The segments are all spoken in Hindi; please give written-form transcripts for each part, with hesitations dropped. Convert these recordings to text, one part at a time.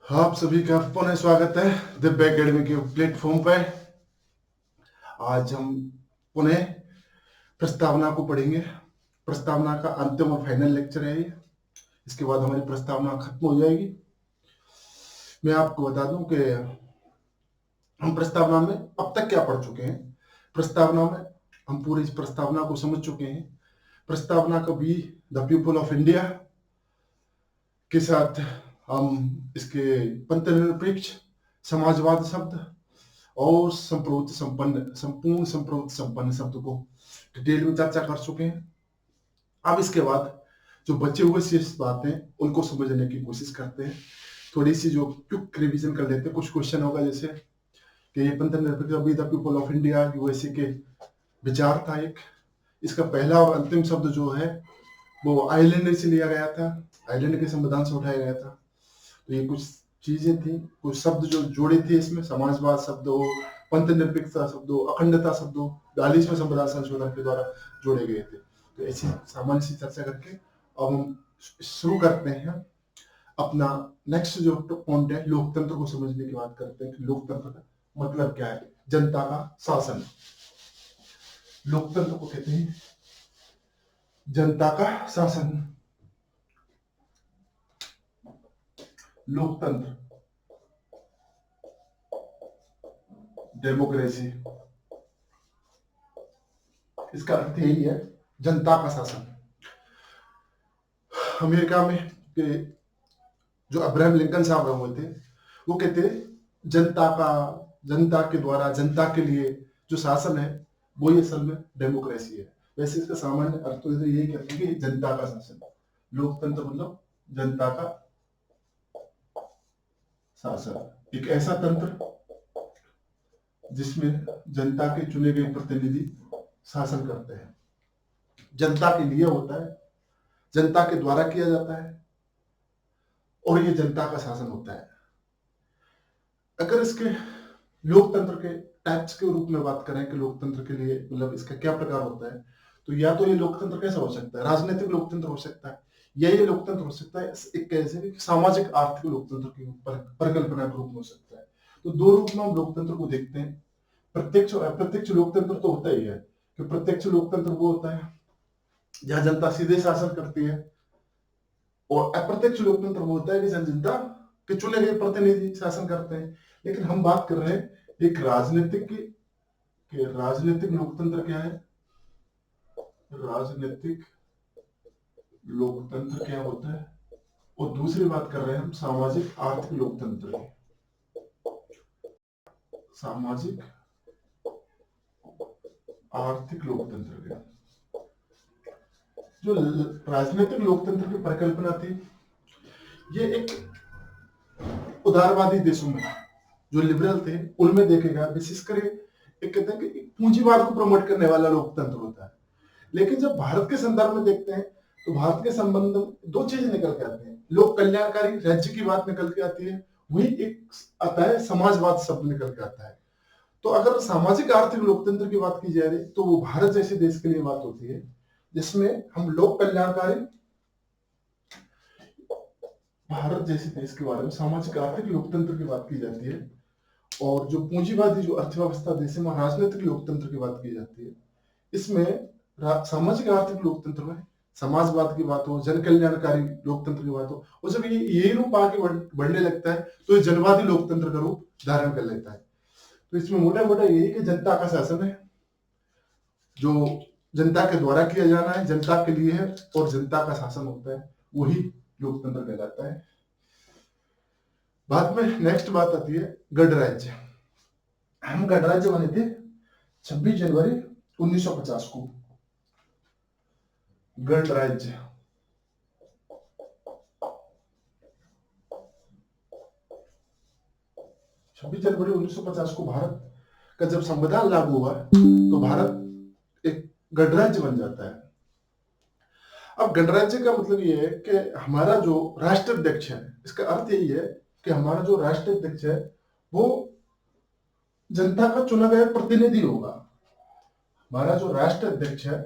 हाँ, आप सभी का पुनः स्वागत है दिव्य एकेडमी के प्लेटफॉर्म पर। आज हम पुनः प्रस्तावना को पढ़ेंगे। प्रस्तावना का अंतिम और फाइनल लेक्चर है ये। इसके बाद हमारी प्रस्तावना खत्म हो जाएगी। मैं आपको बता दूं कि हम प्रस्तावना में अब तक क्या पढ़ चुके हैं। प्रस्तावना में हम पूरी इस प्रस्तावना को समझ चुके हैं। प्रस्तावना का be the people of India के साथ हम इसके पंथनिरपेक्ष समाजवाद शब्द और संपूर्ण संप्रभुत्व संपन्न शब्द को डिटेल में चर्चा कर चुके हैं। अब इसके बाद जो बचे हुए शेष बातें उनको समझने की कोशिश करते हैं। थोड़ी सी जो क्विक रिवीजन कर लेते हैं। कुछ क्वेश्चन होगा जैसे कि ये पंथनिरपेक्ष अभी the people of India USA के विचार था एक। इसका पहला और अंतिम शब्द जो है वो आयरलैंड से लिया गया था, आयरलैंड के संविधान से उठाया गया था। तो ये कुछ चीजें थी, कुछ शब्द जो जोड़े थे इसमें, समाजवाद शब्द हो, पंथनिरपेक्षता शब्द हो, अखंडता शब्द हो, 42वें संविधान संशोधन के द्वारा जोड़े गए थे। तो ऐसी सामान्य सी चर्चा करके अब हम शुरू करते हैं अपना नेक्स्ट जो पॉइंट है, लोकतंत्र को समझने की बात करते हैं कि लोकतंत्र का मतलब क्या है। जनता का शासन, लोकतंत्र को कहते हैं जनता का शासन। लोकतंत्र, डेमोक्रेसी, इसका अर्थ यही है जनता का शासन। अमेरिका में के जो अब्राहम लिंकन साहब हुए थे वो कहते जनता के द्वारा जनता के लिए जो शासन है वो ये असल में डेमोक्रेसी है। वैसे इसका सामान्य अर्थ तो यही कहते हैं कि जनता का शासन। लोकतंत्र मतलब जनता का शासन, एक ऐसा तंत्र जिसमें जनता के चुने गए प्रतिनिधि शासन करते हैं। जनता के लिए होता है, जनता के द्वारा किया जाता है और ये जनता का शासन होता है। अगर इसके लोकतंत्र के टाइप्स के रूप में बात करें कि लोकतंत्र के लिए मतलब इसका क्या प्रकार होता है, तो या तो ये लोकतंत्र कैसा हो सकता है, राजनीतिक लोकतंत्र हो सकता है, या ये लोकतंत्र हो सकता है एक कैसे भी सामाजिक आर्थिक लोकतंत्र की परिकल्पना के रूप में हो सकता है। तो दो रूप में हम लोकतंत्र को देखते हैं। प्रत्यक्ष और अप्रत्यक्ष लोकतंत्र तो होता ही है कि प्रत्यक्ष लोकतंत्र वो होता है जहां जनता सीधे शासन करती है, और अप्रत्यक्ष लोकतंत्र वो होता है कि जनता के चुने गए प्रतिनिधि शासन करते हैं। लेकिन हम बात कर रहे हैं एक राजनीतिक की कि राजनीतिक लोकतंत्र क्या है। राजनीतिक लोकतंत्र क्या होता है, और दूसरी बात कर रहे हैं हम सामाजिक आर्थिक लोकतंत्र की। सामाजिक आर्थिक लोकतंत्र के जो राजनीतिक लोकतंत्र की परिकल्पना थी, ये एक उदारवादी देशों में जो लिबरल थे उनमें देखेगा विशेषकर एक कहते हैं कि पूंजीवाद को प्रमोट करने वाला लोकतंत्र होता है। लेकिन जब भारत के संदर्भ में देखते हैं तो भारत के संबंध में दो चीजें निकल के आती हैं। लोक कल्याणकारी राज्य की बात निकल के आती है, वही एक आता है समाजवाद शब्द निकल के आता है। तो अगर सामाजिक आर्थिक लोकतंत्र की बात की जा रही तो वो भारत जैसे देश के लिए बात होती है जिसमें हम लोक कल्याणकारी भारत जैसे देश के बारे में सामाजिक आर्थिक लोकतंत्र की बात की जाती है, और जो पूंजीवादी जो अर्थव्यवस्था देश में राजनीतिक लोकतंत्र की बात की जाती है। इसमें सामाजिक आर्थिक लोकतंत्र में समाजवाद की बात हो, जन कल्याणकारी लोकतंत्र की बात हो, और जब ये रूप आगे बढ़ने लगता है तो ये जनवादी लोकतंत्र का रूप धारण कर लेता है। तो इसमें मोटा मोटा यही कि जनता का शासन है, जो जनता के द्वारा किया जाना है, जनता के लिए है और जनता का शासन होता है, वही लोकतंत्र कहलाता है। बाद में नेक्स्ट बात आती है गणराज्य। हम गणराज्य बने थे 26 जनवरी 1950 को। गणराज्य 26 जनवरी 1950 को भारत का जब संविधान लागू हुआ तो भारत एक गणराज्य बन जाता है। अब गणराज्य का मतलब ये है कि हमारा जो राष्ट्राध्यक्ष है, इसका अर्थ यही है कि हमारा जो राष्ट्राध्यक्ष है वो जनता का चुना गया प्रतिनिधि होगा। हमारा जो राष्ट्राध्यक्ष है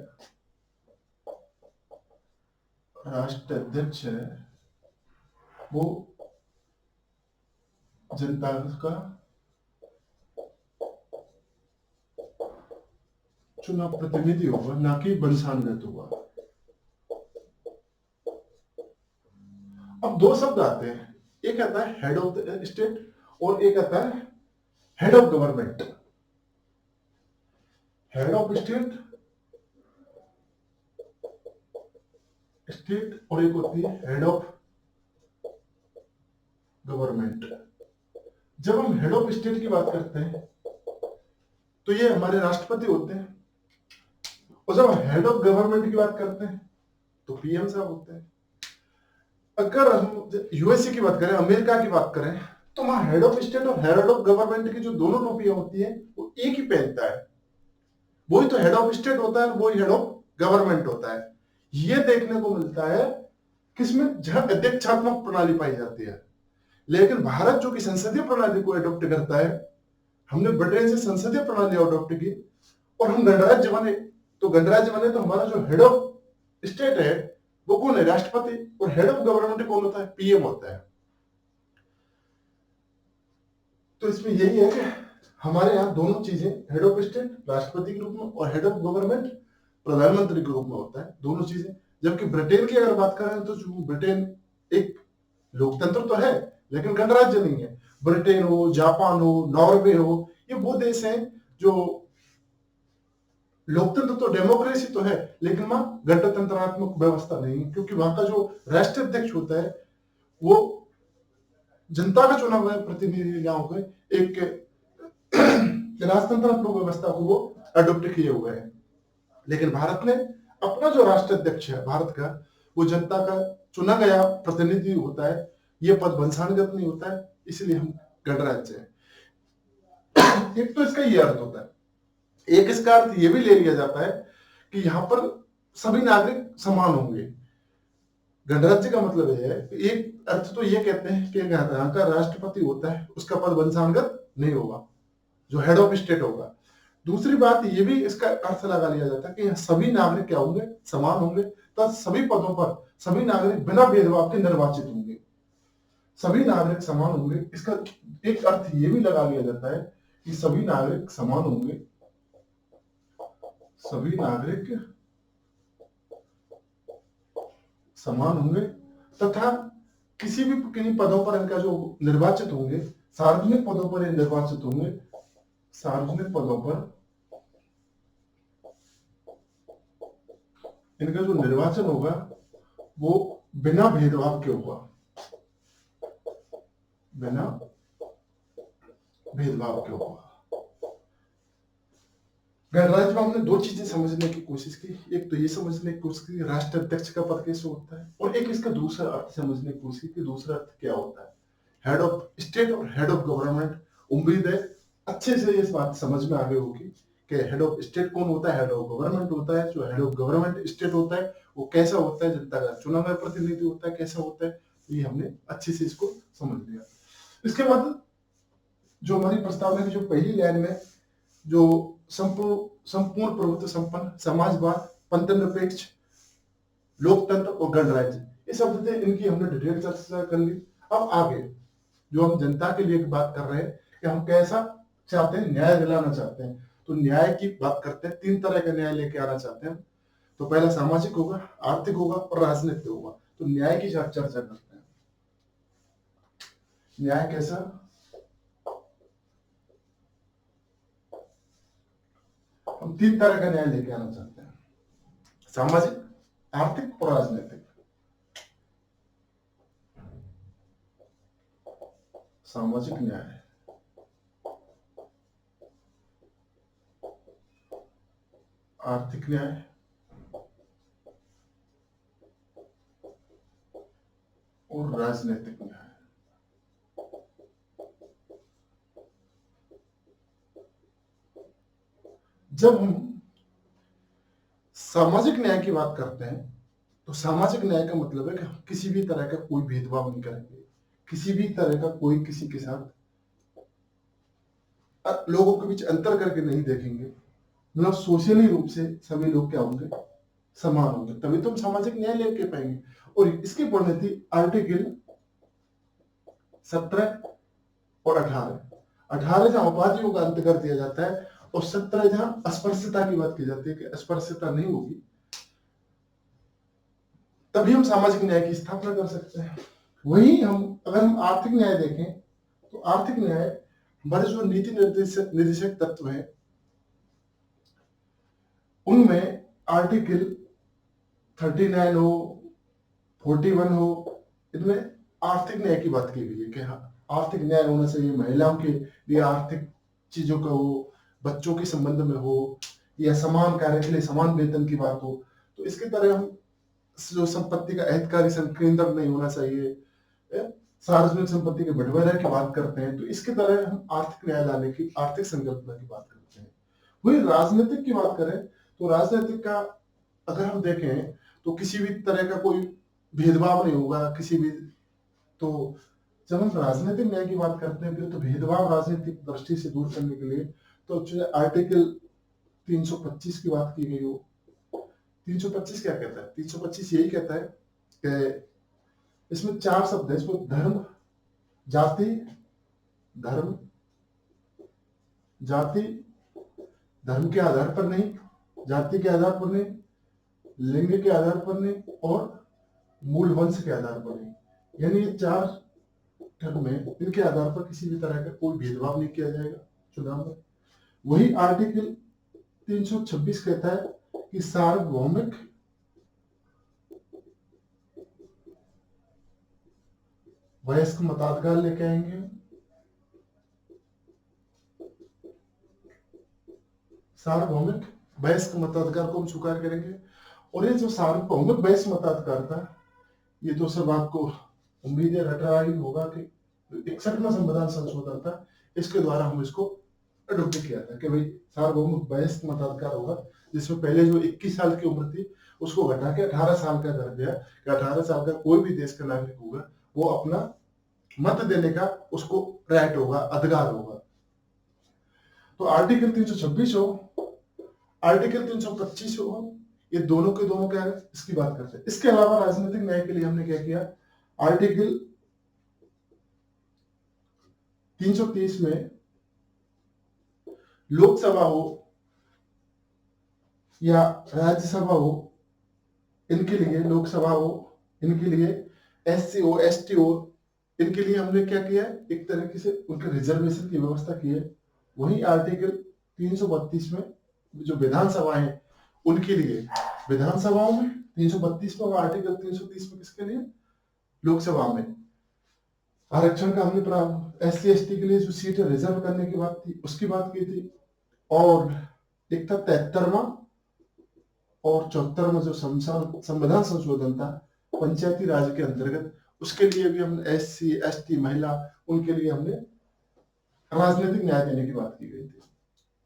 वो जनता का चुना प्रतिनिधि होगा, ना कि वंशानुगत होगा। अब दो शब्द आते हैं, एक आता है हेड ऑफ द स्टेट और एक आता है head of government. Head of state और एक होती है हेड ऑफ गवर्नमेंट। जब हम हेड ऑफ स्टेट की बात करते हैं तो ये हमारे राष्ट्रपति होते हैं, और जब हेड ऑफ गवर्नमेंट की बात करते हैं तो पीएम साहब होते हैं। अगर हम यूएसए की बात करें, अमेरिका की बात करें, तो वहां हेड ऑफ स्टेट और हेड ऑफ गवर्नमेंट की जो दोनों टोपियां होती है वो एक ही पहनता है। वही तो हेड ऑफ स्टेट होता है, वही हेड ऑफ गवर्नमेंट होता है। ये देखने को मिलता है किसमें, जहां अध्यक्षात्मक प्रणाली पाई जाती है। लेकिन भारत जो कि संसदीय प्रणाली को अडॉप्ट करता है, हमने ब्रिटेन से संसदीय प्रणाली अडॉप्ट की और हम गणराज्य बने। तो गणराज्य बने तो हमारा जो हेड ऑफ स्टेट है वो कौन है, राष्ट्रपति, और हेड ऑफ गवर्नमेंट कौन होता है, पीएम होता है। तो इसमें यही है कि हमारे यहाँ दोनों चीजें, हेड ऑफ स्टेट राष्ट्रपति के रूप में और हेड ऑफ गवर्नमेंट प्रधानमंत्री के रूप में होता है, दोनों चीजें। जबकि ब्रिटेन की अगर बात करें तो जो ब्रिटेन एक लोकतंत्र तो है लेकिन गणराज्य नहीं है। ब्रिटेन हो, जापान हो, नॉर्वे हो, ये वो देश हैं जो लोकतंत्र तो, डेमोक्रेसी तो है, लेकिन वहां गणतंत्रात्मक व्यवस्था नहीं है, क्योंकि वहां का जो राष्ट्राध्यक्ष होता है वो जनता का चुना हुआ प्रतिनिधि ना होकर एक राजतंत्रात्मक व्यवस्था को वो अडॉप्ट किए हुए हैं। लेकिन भारत ने अपना जो राष्ट्राध्यक्ष है भारत का, वो जनता का चुना गया प्रतिनिधि होता है। ये पद वंशानुगत नहीं होता है, इसलिए हम गणराज्य है। एक तो इसका ये अर्थ होता है, एक इसका अर्थ ये भी ले लिया जाता है कि यहाँ पर सभी नागरिक समान होंगे। गणराज्य का मतलब यह है, एक अर्थ तो ये कहते हैं कि यहाँ का राष्ट्रपति होता है उसका पद वंशानुगत नहीं होगा, जो हेड ऑफ स्टेट होगा। दूसरी बात ये भी इसका अर्थ लगा लिया जाता है कि सभी नागरिक क्या होंगे, समान होंगे, तो सभी पदों पर सभी नागरिक बिना भेदभाव के निर्वाचित होंगे, सभी नागरिक समान होंगे। इसका एक अर्थ ये भी लगा लिया जाता है कि सभी नागरिक समान होंगे, सभी नागरिक समान होंगे, तथा किसी भी किन्हीं पदों पर इनका जो निर्वाचित होंगे, सार्वजनिक पदों पर ये निर्वाचित होंगे, सार्वजनिक पदों पर इनका जो निर्वाचन होगा वो बिना भेदभाव के होगा, बिना भेदभाव के होगा। गणराज्य में हमने दो चीजें समझने की कोशिश की, एक तो ये समझने की कोशिश की राष्ट्राध्यक्ष का पद कैसे होता है, और एक इसका दूसरा अर्थ समझने की कोशिश की, दूसरा अर्थ क्या होता है, हेड ऑफ स्टेट और हेड ऑफ गवर्नमेंट। उम्मीद है अच्छे से इस बात समझ में आ गई होगी कि हेड ऑफ स्टेट कौन होता है, हेड ऑफ गवर्नमेंट होता है। जो हेड ऑफ गवर्नमेंट स्टेट होता है वो कैसा होता है, जनता का चुना हुआ प्रतिनिधि होता है, कैसा होता है, ये हमने अच्छे से इसको समझ लिया। इसके बाद जो हमारी प्रस्तावना की जो पहली लाइन में जो संपूर्ण प्रभुत्व संपन्न समाजवाद, पंथनिरपेक्ष, लोकतंत्र और गणराज्य, ये शब्द थे, इनकी हमने डिटेल चर्चा कर ली। अब आगे जो हम जनता के लिए बात कर रहे हैं कि हम कैसा चाहते हैं, न्याय दिलाना चाहते हैं, तो न्याय की बात करते हैं। तीन तरह का न्याय लेके आना चाहते हैं। तो पहला सामाजिक होगा, आर्थिक होगा और राजनीतिक होगा। तो न्याय की चर्चा करते हैं। न्याय कैसा, हम तीन तरह का न्याय लेके आना चाहते हैं, सामाजिक, आर्थिक और राजनीतिक। सामाजिक न्याय, आर्थिक न्याय और राजनीतिक न्याय। जब हम सामाजिक न्याय की बात करते हैं तो सामाजिक न्याय का मतलब है कि हम किसी भी तरह का कोई भेदभाव नहीं करेंगे, किसी भी तरह का कोई किसी के साथ लोगों के बीच अंतर करके नहीं देखेंगे। मतलब सोशली रूप से सभी लोग क्या होंगे, समान होंगे, तभी तो हम सामाजिक न्याय लेके पाएंगे। और इसकी परिणति आर्टिकल 17 और 18 जहां उपाधियों का अंत कर दिया जाता है और 17 जहां अस्पृश्यता की बात की जाती है कि अस्पृश्यता नहीं होगी, तभी हम सामाजिक न्याय की स्थापना कर सकते हैं। वही अगर हम आर्थिक न्याय देखें तो आर्थिक न्याय हमारे जो नीति निर्देशक तत्व है उनमें आर्टिकल 39 हो, 41 हो, इनमें आर्थिक न्याय की बात की गई है कि हाँ आर्थिक न्याय होना चाहिए, महिलाओं के लिए आर्थिक चीजों का हो, बच्चों के संबंध में हो, या समान कार्य के लिए समान वेतन की बात हो। तो इसके तरह हम जो संपत्ति का अहितकारी संकेंद्र नहीं होना चाहिए, सार्वजनिक संपत्ति के बंटवारे की बात करते हैं, तो इसके तरह हम आर्थिक न्याय लाने की, आर्थिक संकल्पना की बात करते हैं। वही राजनीतिक की बात करें तो राजनीतिक का अगर हम देखें तो किसी भी तरह का कोई भेदभाव नहीं होगा किसी भी। तो जब हम राजनीतिक न्याय की बात करते हैं फिर तो भेदभाव राजनीतिक दृष्टि से दूर करने के लिए तो आर्टिकल 325 की बात की गई हो। 325 क्या कहता है? 325 यही कहता है कि इसमें 4 शब्द है, इसमें धर्म, जाति, धर्म, जाति, धर्म के आधार पर नहीं, जाति के आधार पर नहीं, लिंग के आधार पर नहीं और मूल वंश के आधार पर नहीं, यानी ये 4 टर्म में इनके आधार पर किसी भी तरह का कोई भेदभाव नहीं किया जाएगा चुनाव में। वही आर्टिकल 326 कहता है कि सार्वभौमिक वयस्क मताधिकार लेके आएंगे, सार्वभौमिक वयस्क मताधिकार को हम स्वीकार करेंगे। और ये जो सार्वभौमिक वयस्क मताधिकार था ये तो सब आपको उम्मीद है रट रहा ही होगा कि 61वां संविधान संशोधन था, इसके द्वारा हम इसको अडोप्ट किया था कि भाई सार्वभौमिक वयस्क मताधिकार होगा, जिसमें पहले जो 21 साल की उम्र थी उसको घटा के 18 साल का कर दिया कि 18 साल का कोई भी देश का नागरिक होगा वो अपना मत देने का उसको राइट होगा, अधिकार होगा। तो आर्टिकल 326 हो, आर्टिकल 325 हो, ये दोनों के दोनों क्या है इसकी बात करते हैं। इसके अलावा राजनीतिक न्याय के लिए हमने क्या किया, आर्टिकल 330 में लोकसभा हो या राज्यसभा हो, इनके लिए लोकसभा हो, इनके लिए SC हो, ST हो, इनके लिए हमने क्या किया है एक तरीके से उनके रिजर्वेशन की व्यवस्था की है। वही आर्टिकल 332 में जो विधानसभा है उनके लिए, विधानसभाओं में 332 में, आर्टिकल 330 में किसके लिए, लोकसभा में आरक्षण का हमने SC ST के लिए जो सीट रिजर्व करने की बात थी उसकी बात की थी। और एक था 73वां और 74वां जो संविधान संशोधन था पंचायती राज के अंतर्गत, उसके लिए भी हमने SC ST महिला उनके लिए हमने राजनीतिक न्याय देने की बात की गई थी।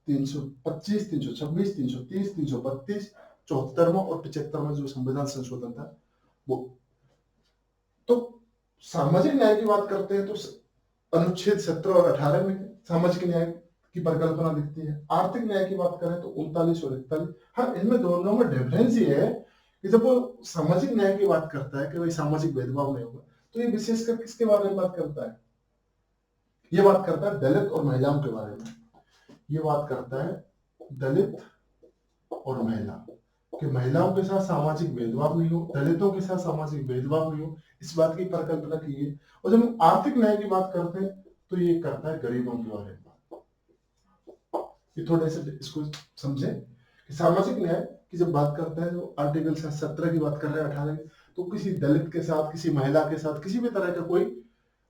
325, 326, 330, 332, 74वां और 75वां जो संविधान संशोधन था वो। तो सामाजिक न्याय की बात करते हैं तो अनुच्छेद 17 और 18 में सामाजिक न्याय की परिकल्पना दिखती है। आर्थिक न्याय की बात करें तो 39 और 41। हाँ, इनमें दोनों में डिफरेंस ये है कि जब वो सामाजिक न्याय की बात करता है कि भाई सामाजिक भेदभाव नहीं होगा, तो ये विशेषकर किसके बारे में बात करता है, ये बात करता है दलित और महिलाओं के बारे में। ये बात करता है दलित और महिला कि महिलाओं के साथ सामाजिक भेदभाव नहीं हो, दलितों के साथ सामाजिक भेदभाव नहीं हो, इस बात की परिकल्पना की है। और जब हम आर्थिक न्याय की बात करते हैं तो ये करता है गरीबों के बारे में। ये थोड़े से इसको समझे कि सामाजिक न्याय की जब बात करता है जो आर्टिकल 17 की बात कर रहे हैं, 18 की, तो किसी दलित के साथ, किसी महिला के साथ किसी भी तरह का कोई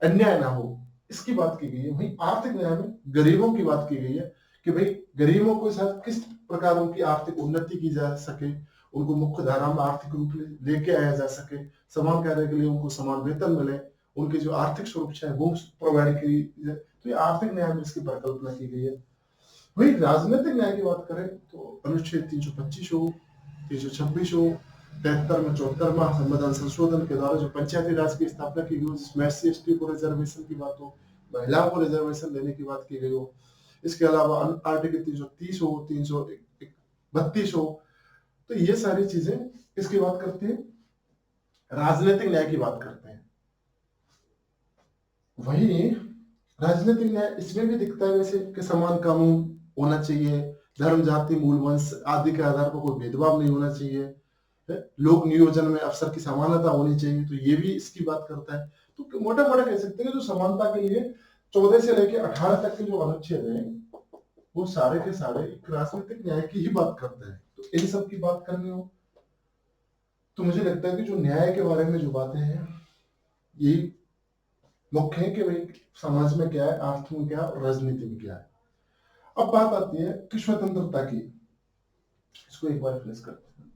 अन्याय ना हो, इसकी बात की गई है। वहीं आर्थिक न्याय में गरीबों की बात की गई है कि भाई गरीबों के साथ किस प्रकार उनकी आर्थिक उन्नति की जा सके, उनको मुख्य धारा में आर्थिक रूप लेके आया जा सके, समान कार्य के लिए उनको समान वेतन मिले, उनकी जो आर्थिक सुरक्षा है वो प्रोवाइड की जाए। तो ये आर्थिक न्याय में इसकी परिकल्पना की गई है। वही राजनीतिक न्याय की बात करें तो अनुच्छेद 325 हो, 326 हो, 73 में 74वां संविधान संशोधन के द्वारा जो पंचायती राज की स्थापना की गई, जिसमें SC ST को रिजर्वेशन की बात हो, महिलाओं को रिजर्वेशन देने की बात की गई हो। इसके अलावा आर्टिकल 330 हो, 332 हो, तो ये सारी चीजें इसकी बात करती है, राजनीतिक न्याय की बात करते हैं। वही राजनीतिक न्याय इसमें भी दिखता है वैसे कि समान कानून होना चाहिए, धर्म जाति मूल वंश आदि के आधार पर कोई भेदभाव नहीं होना चाहिए, लोक नियोजन में अवसर की समानता होनी चाहिए, तो ये भी इसकी बात करता है। तो मोटा मोटा कह सकते हैं कि जो समानता के लिए 14 से लेकर 18 तक के जो अनुच्छेद है वो सारे के सारे एक राजनीतिक न्याय की ही बात करते हैं। तो इन सब की बात करनी हो तो मुझे लगता है कि जो न्याय के बारे में जो बातें हैं यही मुख्य है कि भाई समाज में क्या है, अर्थ में क्या है और राजनीति में क्या है। अब बात आती है कि स्वतंत्रता की, इसको एक बार फिनिश करते हैं।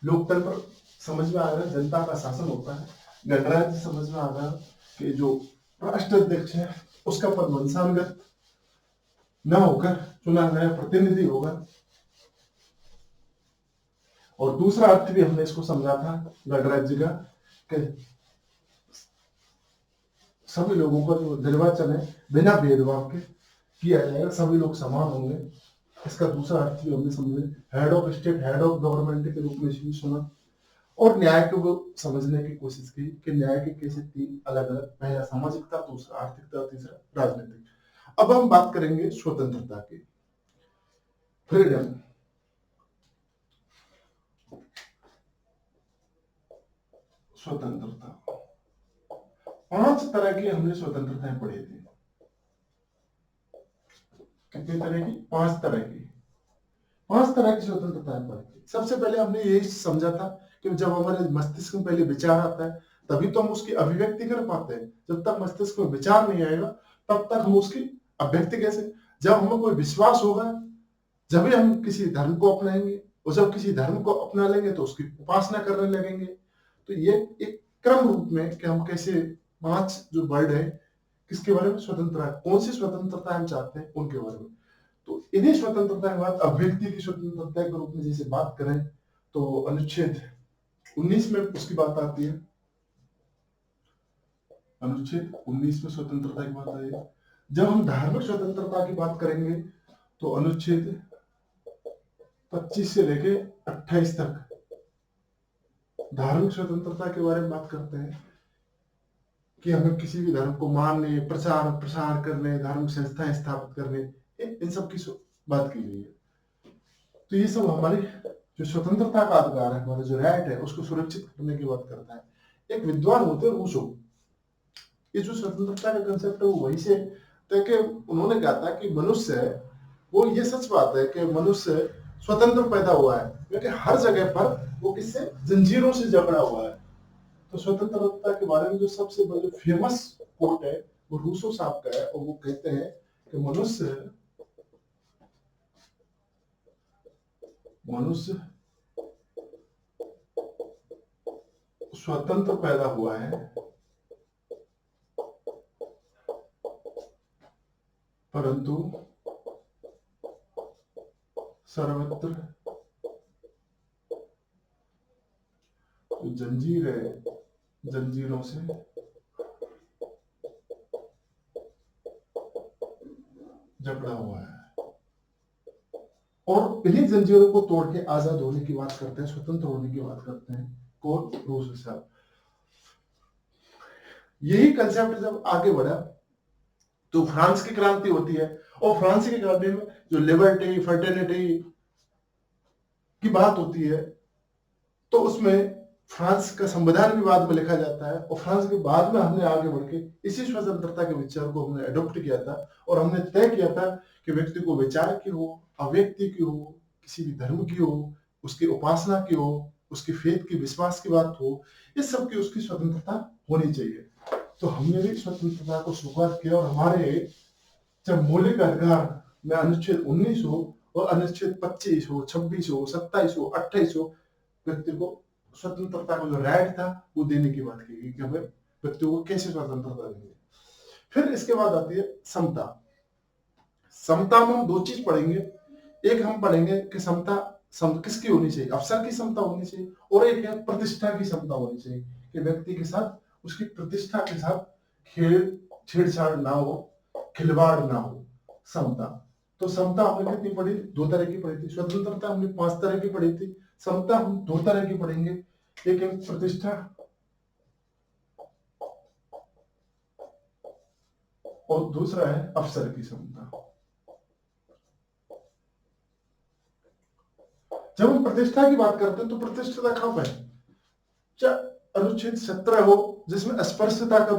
लोकतंत्र समझ में आ रहा है, जनता का शासन होता है। गणराज्य समझ में आ रहा है कि जो राष्ट्राध्यक्ष है उसका पद वंशानुगत न होकर चुना गया प्रतिनिधि होगा। और दूसरा अर्थ भी हमने इसको समझा था गणराज्य का कि सभी लोगों का जो निर्वाचन है बिना भेदभाव के किया जाएगा, सभी लोग समान होंगे। इसका दूसरा अर्थ भी हमने समझे, head of state head of government के रूप में भी सुना। और न्याय को वो समझने की कोशिश की कि न्याय के कैसे 3 अलग अलग, पहला सामाजिकता, दूसरा आर्थिकता, तीसरा राजनीतिक। अब हम बात करेंगे स्वतंत्रता की, फ्रीडम। स्वतंत्रता 5 तरह की हमने स्वतंत्रताएं पढ़ी थी। कितनी तरह की? 5 तरह की। 5 तरह की स्वतंत्रताएं पढ़ी थी। सबसे पहले हमने यही समझा था कि जब हमारे मस्तिष्क में पहले विचार आता है तभी तो हम उसकी अभिव्यक्ति कर पाते हैं। जब तक मस्तिष्क में विचार नहीं आएगा तब तक हम उसकी अभिव्यक्ति कैसे? जब हमें कोई विश्वास होगा जब भी हम किसी धर्म को अपनाएंगे, और जब किसी धर्म को अपना लेंगे तो उसकी उपासना करने लगेंगे। तो ये एक क्रम रूप में कि हम कैसे 5 जो वर्ड है किसके बारे में? स्वतंत्रता। कौन सी स्वतंत्रता हम चाहते हैं उनके बारे में। तो इन्हीं स्वतंत्रता के बाद अभिव्यक्ति की स्वतंत्रता के रूप में जैसे बात करें तो अनुच्छेद 19 में उसकी बात आती है। अनुच्छेद 19 में स्वतंत्रता की बात आई है। जब हम धार्मिक स्वतंत्रता की बात करेंगे तो अनुच्छेद 25 से लेके 28 तक धार्मिक स्वतंत्रता के बारे में बात करते हैं कि हमें किसी भी धर्म को मानने, प्रचार प्रसार करने, धार्मिक संस्थाएं स्थापित करने, इन सब की बात की गई है। तो ये सब हमारी जो स्वतंत्रता का अधिकार है, हमारा जो राइट है, उसको सुरक्षित करने की बात करता है। एक विद्वान होते हैं रूसो, ये जो स्वतंत्रता का कंसेप्ट है वो वही से, ताकि उन्होंने कहा था कि मनुष्य है वो, ये सच बात है कि मनुष्य स्वतंत्र पैदा हुआ है, क्योंकि हर जगह पर वो किससे? जंजीरों से जकड़ा हुआ है। तो स्वतंत्रता के बारे में जो सबसे बड़ा फेमस कोट है वो रूसो साहब का है, और वो कहते हैं कि मनुष्य स्वतंत्र पैदा हुआ है, परंतु सर्वत्र जो जंजीर है, जंजीरों से जकड़ा हुआ है। और इन्हीं जंजीरों को तोड़ के आजाद होने की बात करते हैं, स्वतंत्र होने की बात करते हैं कौन? रूसो साहब। यही कंसेप्ट जब आगे बढ़ा तो फ्रांस की क्रांति होती है, और फ्रांस की क्रांति में जो लिबर्टी फर्टर्निटी की बात होती है तो उसमें फ्रांस का संविधान भी बाद में लिखा जाता है, और फ्रांस के बाद में हमने आगे बढ़ के इसी स्वतंत्रता के विचार को हमने अडॉप्ट किया था, और हमने तय किया था कि व्यक्ति को विचार की हो, अव्यक्ति की हो, किसी भी धर्म की हो, उसकी उपासना की हो, उसकी फेथ की, विश्वास की बात हो, इस सब की उसकी स्वतंत्रता होनी चाहिए। तो हमने भी स्वतंत्रता को स्वीकार किया, और हमारे जब मौलिक अधिकार में अनुच्छेद 19 हो और अनुच्छेद 25 हो, 26 हो, 27 हो, 28 हो, व्यक्ति को स्वतंत्रता का जो राइट था वो देने की बात की गई कि हमें व्यक्ति को कैसे स्वतंत्रता देंगे। फिर इसके बाद आती है समता। समता में हम 2 चीज पढ़ेंगे। एक हम पढ़ेंगे कि समता किसकी होनी चाहिए? अवसर की समता होनी चाहिए, और एक है प्रतिष्ठा की समता होनी चाहिए कि व्यक्ति के साथ उसकी प्रतिष्ठा के साथ छेड़छाड़ ना हो, खिलवाड़ ना हो। समता। तो समता हमने कितनी पढ़ी? 2 तरह की पढ़ी थी। स्वतंत्रता हमने 5 तरह की पढ़ी थी। समता हम 2 तरह की पढ़ेंगे, एक है प्रतिष्ठा और दूसरा है अफसर की क्षमता। जब हम प्रतिष्ठा की बात करते हैं तो प्रतिष्ठा कहां पर है? चाहे अनुच्छेद 17 हो जिसमें अस्पृश्यता का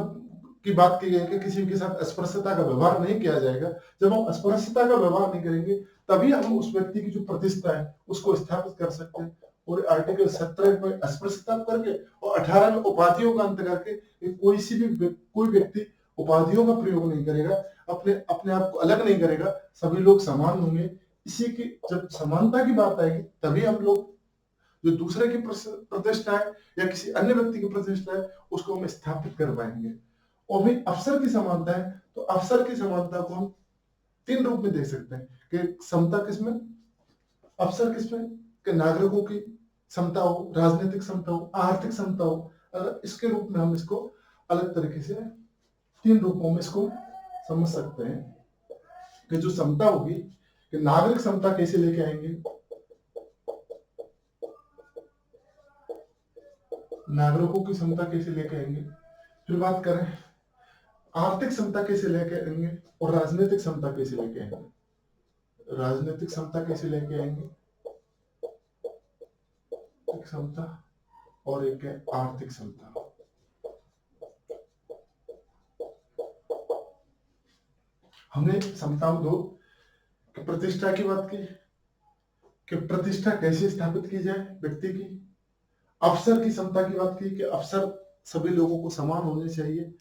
की बात की गई कि किसी के साथ अस्पृश्यता का व्यवहार नहीं किया जाएगा। जब हम अस्पृश्यता का व्यवहार नहीं करेंगे तभी हम उस व्यक्ति की जो प्रतिष्ठा है उसको स्थापित कर सकते हैं। और आर्टिकल 17 में अस्पृश्यता करके और 18 में उपाधियों का अंत करके कोई व्यक्ति उपाधियों का प्रयोग नहीं करेगा, अपने अपने आप को अलग नहीं करेगा, सभी लोग समान होंगे। इसी की जब समानता की बात आएगी तभी हम लोग जो दूसरे की प्रतिष्ठा है या किसी अन्य व्यक्ति की प्रतिष्ठा है उसको हम स्थापित कर पाएंगे। और भाई अफसर की समानता है तो अफसर की समानता को हम 3 रूप में देख सकते हैं कि समता किसमें, अफसर किसमें, कि नागरिकों की क्षमता हो, राजनीतिक क्षमता हो, आर्थिक क्षमता हो। अगर इसके रूप में हम इसको अलग तरीके से 3 रूपों में इसको समझ सकते हैं कि जो क्षमता होगी कि नागरिक क्षमता कैसे लेके आएंगे, नागरिकों की क्षमता कैसे लेके आएंगे, फिर बात करें आर्थिक क्षमता कैसे लेके आएंगे और राजनीतिक क्षमता कैसे लेके आएंगे, राजनीतिक क्षमता कैसे लेके आएंगे, क्षमता और एक है आर्थिक क्षमता। हमने क्षमताओं दो कि प्रतिष्ठा की बात की कि प्रतिष्ठा कैसे स्थापित की जाए व्यक्ति की, अफसर की क्षमता की बात की कि अफसर सभी लोगों को समान होने चाहिए।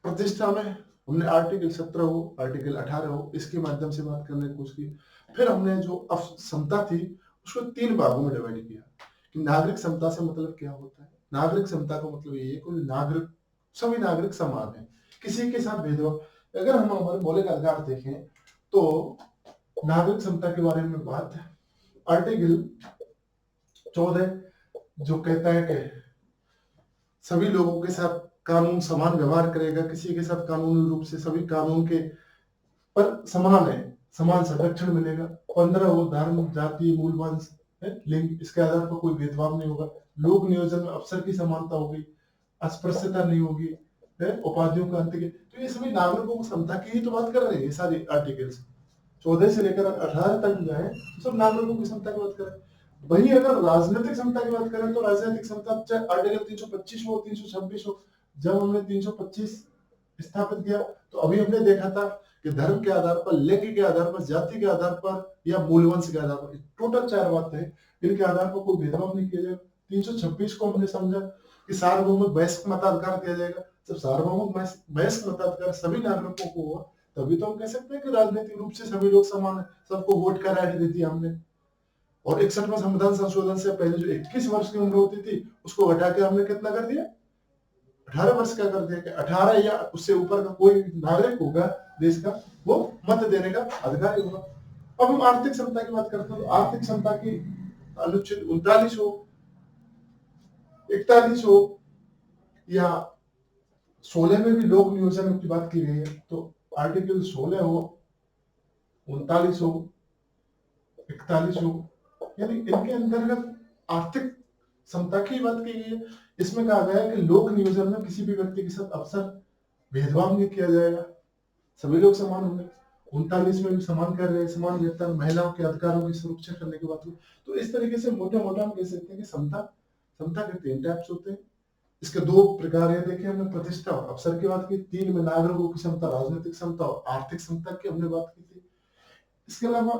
प्रतिष्ठा में हमने आर्टिकल 17 हो, आर्टिकल 18 हो, इसके माध्यम से बात करने की कोशिश की। फिर हमने जो क्षमता थी उसको 3 भागों में डिवाइड किया कि नागरिक क्षमता से मतलब क्या होता है। नागरिक क्षमता का मतलब ये है कि नागरिक सभी नागरिक समान है, किसी के साथ भेदभाव। अगर हम हमारे मौलिक अधिकार देखें तो नागरिक क्षमता के बारे में बात है आर्टिकल 14 जो कहता है कि सभी लोगों के साथ कानून समान व्यवहार करेगा, किसी के साथ कानूनी रूप से सभी कानून के पर समान है, समान संरक्षण मिलेगा। 15 वो धर्म, जाति, मूल वंश, लिंग, इसके आधार पर कोई भेदभाव नहीं होगा। लोक नियोजन में अफसर की समानता होगी, अस्पृश्यता नहीं होगी, उपाधियों का अंत। तो ये सभी नागरिकों को क्षमता की ही तो बात कर रहे हैं सारे आर्टिकल्स। 14 से लेकर 18 तक जाए तो सब नागरिकों की क्षमता की बात करें। वही अगर राजनीतिक क्षमता की बात करें तो राजनीतिक क्षमता चाहे आर्टिकल 325 हो, 326 हो। जब हमने 325 स्थापित किया तो अभी हमने देखा था कि धर्म के आधार पर, लिंग के आधार पर, जाति के आधार पर या मूलवंश के आधार पर, टोटल 4 बातें हैं इनके आधार पर कोई भेदभाव नहीं किया जाएगा। 326 को हमने समझा कि सार्वभौमिक वयस्क मताधिकार दिया जाएगा। जब सार्वभौमिक वयस्क मताधिकार सभी नागरिकों को हुआ तभी तो हम कह सकते हैं कि राजनीतिक रूप से सभी लोग समान है, सबको वोट का राइट दे दिया हमने। और 61वें संविधान संशोधन से पहले जो 21 वर्ष की उम्र होती थी उसको घटा के हमने कितना कर दिया, 18 वर्ष का कर दिया कि 18 या उससे ऊपर का कोई नागरिक होगा देश का वो मत देने का अधिकारी होगा। अब हम आर्थिक क्षमता की बात करते हैं तो आर्थिक क्षमता की अनुच्छेद 39 हो, 41 हो या 16 में भी लोक नियोजन की बात की गई है तो आर्टिकल 16 हो, 39 हो, 41 हो, यानी इनके अंतर्गत आर्थिक क्षमता की बात की गई है। इसमें कहा गया है कि लोक नियोजन में किसी भी व्यक्ति के साथ अफसर भेदभाव नहीं किया जाएगा, सभी लोग समान होंगे। 39 में भी समान कर रहे हैं, समान वेतन, महिलाओं के अधिकारों की सुरक्षा करने की बात हुई। तो इस तरीके से मोटा मोटा हम कह सकते हैं कि समता के 3 टाइप्स होते हैं। इसके 2 प्रकार है देखे हमने, प्रतिष्ठा और अवसर की बात की। 3 में नागरिकों की क्षमता, राजनीतिक क्षमता और आर्थिक क्षमता की हमने बात की थी। इसके अलावा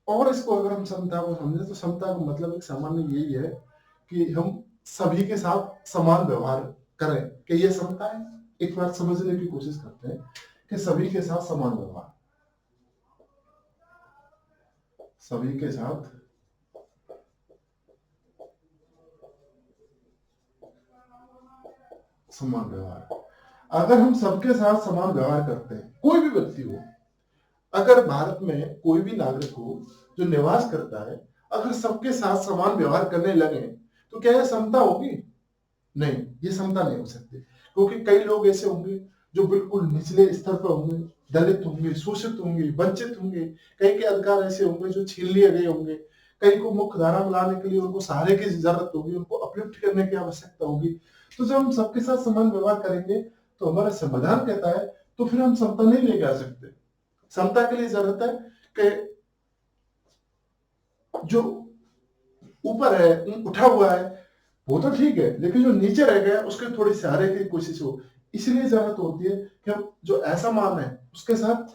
और इसको अगर हम समता को समझे तो समता का मतलब एक सामान्य यही है कि हम सभी के साथ समान व्यवहार करें कि ये समता है। एक बात समझने की कोशिश करते हैं कि सभी के साथ समान व्यवहार, सभी के साथ समान व्यवहार। अगर हम सबके साथ समान व्यवहार करते हैं, कोई भी व्यक्ति हो, अगर भारत में कोई भी नागरिक हो जो निवास करता है, अगर सबके साथ समान व्यवहार करने लगे तो क्या यह समता होगी? नहीं, ये समता नहीं हो सकती। क्योंकि कई लोग ऐसे होंगे जो बिल्कुल निचले स्तर पर होंगे, दलित होंगे, शोषित होंगे, वंचित होंगे। कई के अधिकार ऐसे होंगे जो छीन लिए गए होंगे। कई को मुख्य धारा में लाने के लिए उनको सहारे की जरूरत होगी, उनको अपलिफ्ट करने की आवश्यकता होगी। तो जब हम सबके साथ समान व्यवहार करेंगे तो हमारा संविधान कहता है, तो फिर हम समता नहीं लेके आ सकते। समता के लिए जरूरत है कि जो ऊपर है, उठा हुआ है, वो तो ठीक है, लेकिन जो नीचे रह गया उसके थोड़ी सहारे की कोशिश हो। इसलिए जरूरत होती है कि हम जो असमान है उसके साथ,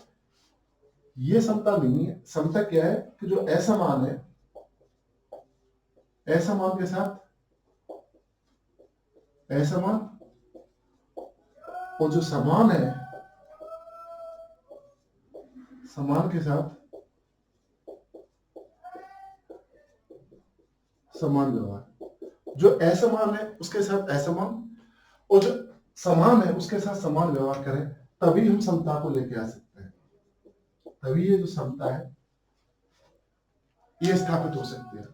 ये समता नहीं है। समता क्या है कि जो असमान है, असमान के साथ असमान, और जो समान है, समान के साथ समान व्यवहार। जो असमान है उसके साथ असमान, और जो समान है उसके साथ समान व्यवहार करें, तभी हम समता को लेके आ सकते हैं। तभी ये जो समता है ये स्थापित हो सकती है।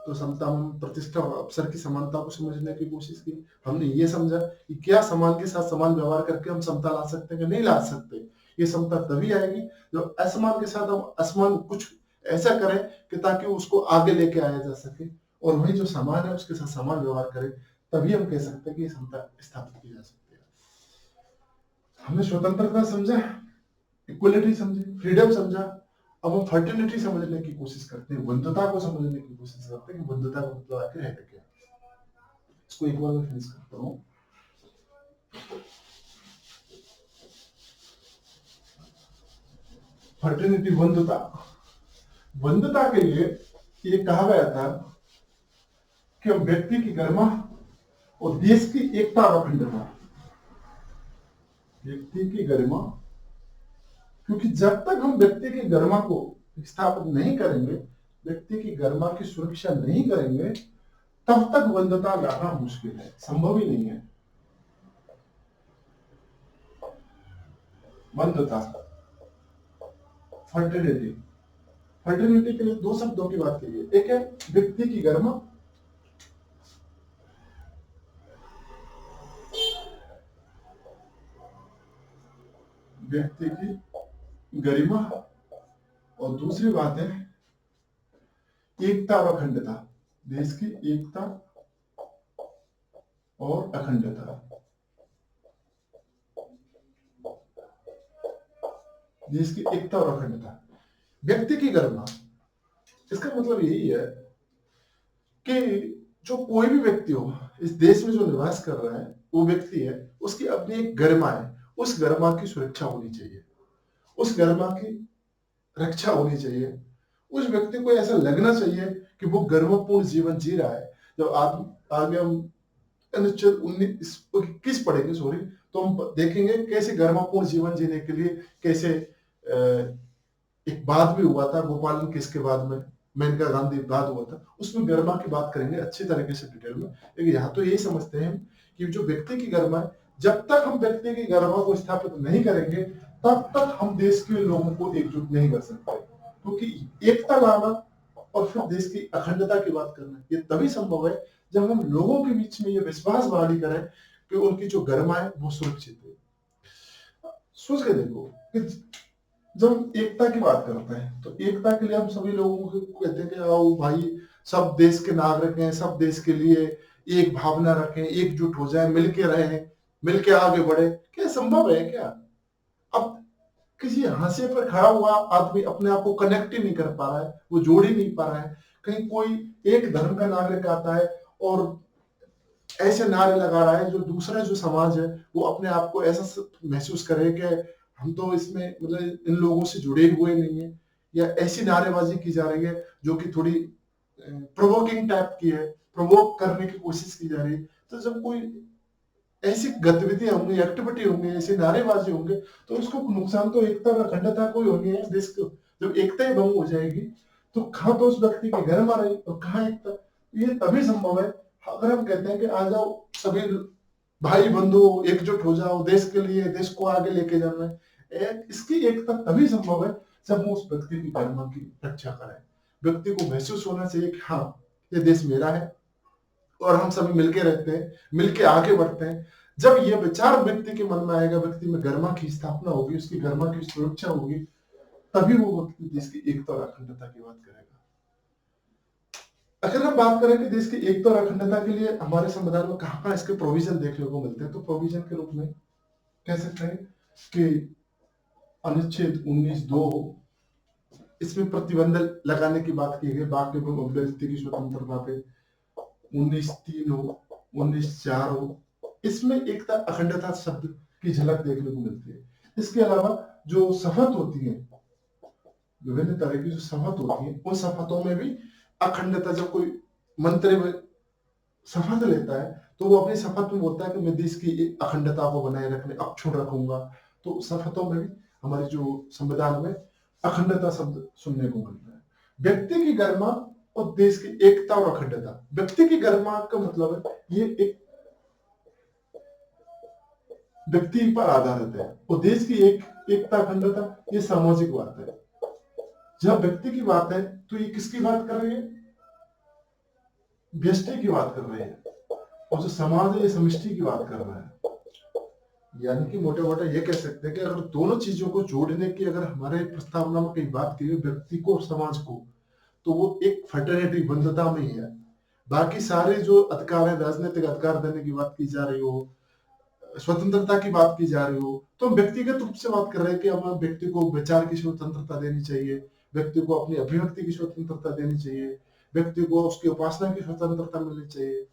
तो समता में प्रतिष्ठा और अवसर की समानता को समझने की कोशिश की। हमने ये समझा कि क्या समान के साथ समान व्यवहार करके हम समता ला सकते हैं कि नहीं ला सकते। ये समता तभी आएगी जो असमान के साथ हम असमान कुछ ऐसा करें कि ताकि उसको आगे लेके आया जा सके, और वही जो समान है उसके साथ समान व्यवहार करें, तभी हम कह सकते हैं कि ये समता स्थापित की जा सकती है। हमने स्वतंत्रता समझा, इक्वलिटी समझी, फ्रीडम समझा। अब हम फर्टिलिटी समझने की कोशिश करते हैं, बंधुता को समझने की कोशिश करते हैं कि बंधुता का मतलब आखिर है क्या। इसको एक बार मैं फिनिश करता हूँ। फर्टिलिटी, बंधुता। बंधुता के लिए ये कहा गया था कि हम व्यक्ति की गरिमा और देश की एकता और अखंडता। व्यक्ति की गरिमा, क्योंकि जब तक हम व्यक्ति की गरिमा को स्थापित नहीं करेंगे, व्यक्ति की गरिमा की सुरक्षा नहीं करेंगे, तब तक बंधुता लाना मुश्किल है, संभव ही नहीं है। बंधुता, फर्टिलिटी। फर्टिलिटी के लिए दो शब्दों की बात की गई। एक है व्यक्ति की गरिमा, व्यक्ति की गरिमा, और दूसरी बात है एकता और अखंडता। देश की एकता और अखंडता। देश की एकता और अखंडता। व्यक्ति की गरिमा, इसका मतलब यही है कि जो कोई भी व्यक्ति हो इस देश में जो निवास कर रहा है, वो व्यक्ति है, उसकी अपनी एक गरिमा है। उस गरिमा की सुरक्षा होनी चाहिए, उस गरिमा की रक्षा होनी चाहिए। उस व्यक्ति को ऐसा लगना चाहिए कि वो गरिमापूर्ण जीवन जी रहा है। जब आगे हम अनुच्छेद 21 पढ़ेंगे, सॉरी, तो हम देखेंगे कैसे गरिमापूर्ण जीवन जीने के लिए कैसे एक बात भी हुआ था गोपालन केस के बाद में, मेनका गांधी विवाद हुआ था, उसमें गरिमा की बात करेंगे अच्छी तरीके से डिटेल में। लेकिन यहाँ तो यही समझते हैं कि जो व्यक्ति की गरिमा है, जब तक हम व्यक्ति की गरिमा को स्थापित नहीं करेंगे, तब तक हम देश के लोगों को एकजुट नहीं कर सकते। क्योंकि एकता लाना और फिर देश की अखंडता की बात करना, ये तभी संभव है जब हम लोगों के बीच में ये विश्वास बहाली करें कि उनकी जो गरिमा है वो सुरक्षित है। सोच के देखो कि जब हम एकता की बात करते हैं, तो एकता के लिए हम सभी लोगों को कहते हैं कि आओ भाई, सब देश के नागरिक हैं, सब देश के लिए एक भावना रखें, एकजुट हो जाए, मिलके रहें, मिलके आगे बढ़े। क्या संभव है क्या? अब किसी हाशिए पर खड़ा हुआ आदमी अपने आप को कनेक्ट ही नहीं कर पा रहा है, वो जोड़ ही नहीं पा रहा है। कहीं कोई एक धर्म का नागरिक आता है और ऐसे नारे लगा रहा है जो दूसरा जो समाज है वो अपने आप को ऐसा महसूस करे कि हम तो इसमें मतलब इन लोगों से जुड़े हुए नहीं है, या ऐसी नारेबाजी की जा रही है जो कि थोड़ी प्रोवोकिंग टाइप की है, प्रोवोक करने की कोशिश की जा रही है। तो जब कोई ऐसी गतिविधियां होंगी, एक्टिविटी होंगी, ऐसी नारेबाजी होंगे, तो उसको नुकसान तो एकता और अखंडता को ही होनी है देश को। जब एकता ही भंग हो जाएगी तो कहाँ तो उस व्यक्ति के घर में रही और कहाँ एकता। ये तभी संभव है अगर हम कहते हैं कि आ जाओ सभी भाई बंधु एकजुट हो जाओ, देश के लिए, देश को आगे लेके जाना है। इसकी एकता तभी संभव है जब हम उस व्यक्ति की गरिमा की रक्षा करें। व्यक्ति को महसूस होना चाहिए कि हाँ, ये देश मेरा है और हम सभी मिलके रहते हैं, मिलके आगे बढ़ते हैं। जब ये विचार व्यक्ति के मन में आएगा, व्यक्ति में गरिमा की स्थापना होगी, उसकी गरिमा की सुरक्षा होगी, तभी वो व्यक्ति देश की एकता और अखंडता की बात करेगा। अगर हम बात करें कि देश की एकता और अखंडता के लिए हमारे संविधान में कहाँ कहाँ इसके प्रोविजन देखने को मिलते हैं, तो प्रोविजन के रूप में कह सकते हैं कि अनुच्छेद 19(2), इसमें प्रतिबंध लगाने की बात की गई वाक एवं अभिव्यक्ति की स्वतंत्रता पे। 19(3) हो, 19(4) हो, इसमें एकता अखंडता शब्द की झलक देखने को मिलती है। इसके अलावा जो शपथ होती है, विभिन्न तरह की जो शपथ होती है, उन शपथों में भी अखंडता, जब कोई मंत्री में शपथ लेता है तो वो अपनी शपथ में बोलता है कि मैं देश की अखंडता को बनाए रखने अक्षुण्ण रखूंगा। तो शपथों में भी हमारे जो संविधान में अखंडता शब्द सुनने को मिलता है। व्यक्ति की गरिमा और देश की एकता और अखंडता। व्यक्ति की गरिमा का मतलब है ये एक व्यक्ति पर आधारित है, और देश की एकता अखंडता ये सामाजिक बात है। जब व्यक्ति की बात है तो ये किसकी बात कर रही है? व्यष्टि की बात कर रही है, और जो समाज है ये समष्टि की बात कर रहा है। यानी कि मोटे मोटे ये कह सकते हैं कि अगर दोनों चीजों को जोड़ने की अगर हमारे प्रस्तावना में कहीं बात की, व्यक्ति को और समाज को, तो वो एक फर्टर्निटी बंधुता में ही है। बाकी सारे जो अधिकार है, राजनीतिक अधिकार देने की बात की जा रही हो, स्वतंत्रता की बात की जा रही हो, तो हम व्यक्तिगत रूप से बात कर रहे हैं कि हमें व्यक्ति को विचार की स्वतंत्रता देनी चाहिए, व्यक्ति को अपनी अभिव्यक्ति की स्वतंत्रता देनी चाहिए, व्यक्ति को उसकी उपासना की स्वतंत्रता मिलनी चाहिए।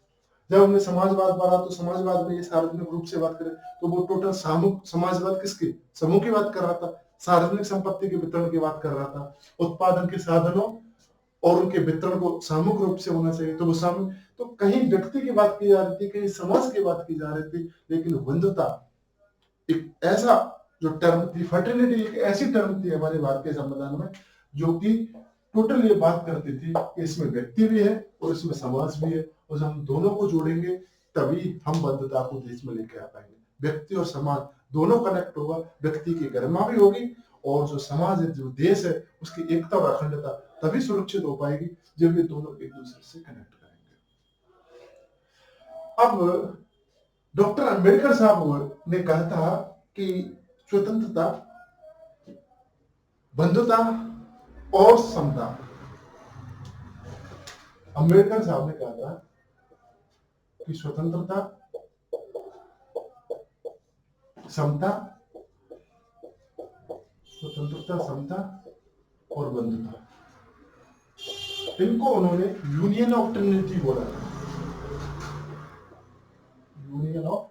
जब हमने समाजवाद पढ़ा तो समाजवाद में ये सार्वजनिक रूप से बात करें तो वो टोटल सामूहिक समाजवाद किसकी, समूह की बात कर रहा था, सार्वजनिक संपत्ति के वितरण की बात कर रहा था, उत्पादन के साधनों और उनके वितरण को सामूहिक रूप से होना चाहिए। तो वो सामूहिक, तो कहीं व्यक्ति की बात की जा रही थी, कहीं समाज की बात की जा रही थी, लेकिन बंधुता एक ऐसा जो टर्म थी, फर्टिलिटी एक ऐसी टर्म थी हमारे भारतीय संविधान में जो कि टोटल ये बात करती थी कि इसमें व्यक्ति भी है और इसमें समाज भी है, और जब हम दोनों को जोड़ेंगे तभी हम बंधुता को देश में लेके आ पाएंगे। व्यक्ति और समाज दोनों कनेक्ट होगा, व्यक्ति की गरिमा भी होगी, और जो समाज है, जो देश है, उसकी एकता और अखंडता तभी सुरक्षित हो पाएगी जब ये दोनों एक दूसरे से कनेक्ट करेंगे। अब डॉक्टर अंबेडकर साहब ने कहा था कि स्वतंत्रता, बंधुता और समता। अंबेडकर साहब ने कहा था कि स्वतंत्रता, समता, स्वतंत्रता, समता और बंधुता, इनको उन्होंने यूनियन ऑफ ट्रिनिटी बोला था। Union of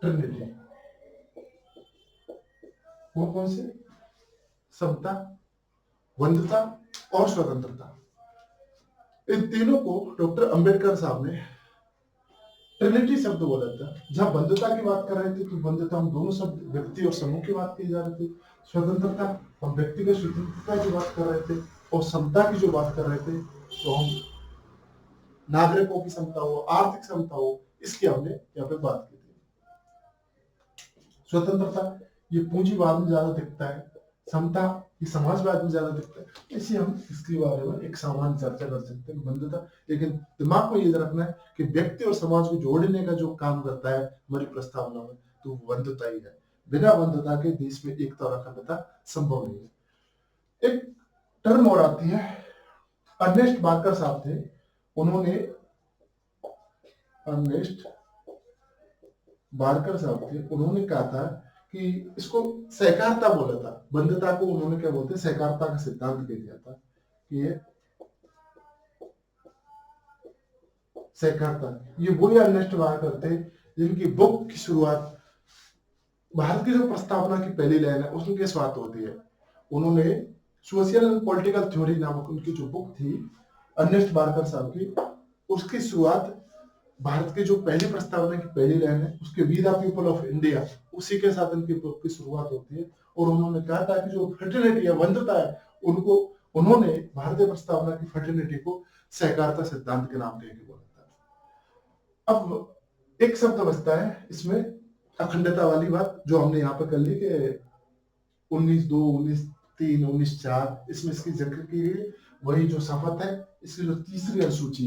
Trinity. वो कौन से? समता, बंधुता और स्वतंत्रता। इन तीनों को डॉक्टर अंबेडकर साहब ने ट्रिनिटी शब्द बोला था। जहां बंधुता की बात कर रहे थे तो बंधुता हम दोनों शब्द व्यक्ति और समूह की बात की जा रही थी, स्वतंत्रता हम व्यक्तिगत स्वतंत्रता की बात कर रहे थे, और समता की जो बात कर रहे थे तो हम नागरिकों की समता हो, आर्थिक समता हो, इसकी हमने यहाँ पे बात की थी। स्वतंत्रता ये पूंजीवाद में ज्यादा दिखता है, समता ये समाजवाद में ज्यादा दिखता है। इसी हम इसके बारे में एक सामान्य चर्चा कर सकते हैं, बंधुता। लेकिन दिमाग में ये रखना है कि व्यक्ति और समाज को जोड़ने का जो काम करता है हमारी प्रस्तावना में, तो वो बंधुता ही है। बिना बंधुता के देश में एकता और अखंडता संभव नहीं है। एक टर्म और आती है, अर्नेस्ट मार्कर साहब थे, उन्होंने, अर्नेस्ट मार्कर साहब थे, उन्होंने कहा था कि इसको सहकारिता बोला था। बंधुता को उन्होंने क्या बोलते हैं, सहकारिता का सिद्धांत दे दिया था कि ये सहकारिता, ये वही अर्नेस्ट मार्कर थे जिनकी बुक की शुरुआत, भारत की जो प्रस्तावना की पहली लाइन है उसमें किस बात होती है, उन्होंने सोशल एंड पॉलिटिकल थ्योरी नामक उनकी जो बुक थी अर्नेस्ट मार्कर साहब की, उसकी शुरुआत भारत की जो पहली प्रस्तावना की पहली लाइन है उसके we the people of India, उसी के साथ उनकी बुक की शुरुआत होती है। और उन्होंने कहा था कि जो फर्टिलिटी है, बंधुता है, उनको उन्होंने भारतीय प्रस्तावना की फर्टिलिटी को सहकारिता सिद्धांत के नाम देके बोला था। अब एक शब्द बचता है इसमें, अखंडता वाली बात जो हमने यहाँ पे कर ली कि 19(2), 19(3), 19(4), इसमें इसकी जिक्र की गई। वही जो शपथ है, इसकी जो तीसरी अनुसूची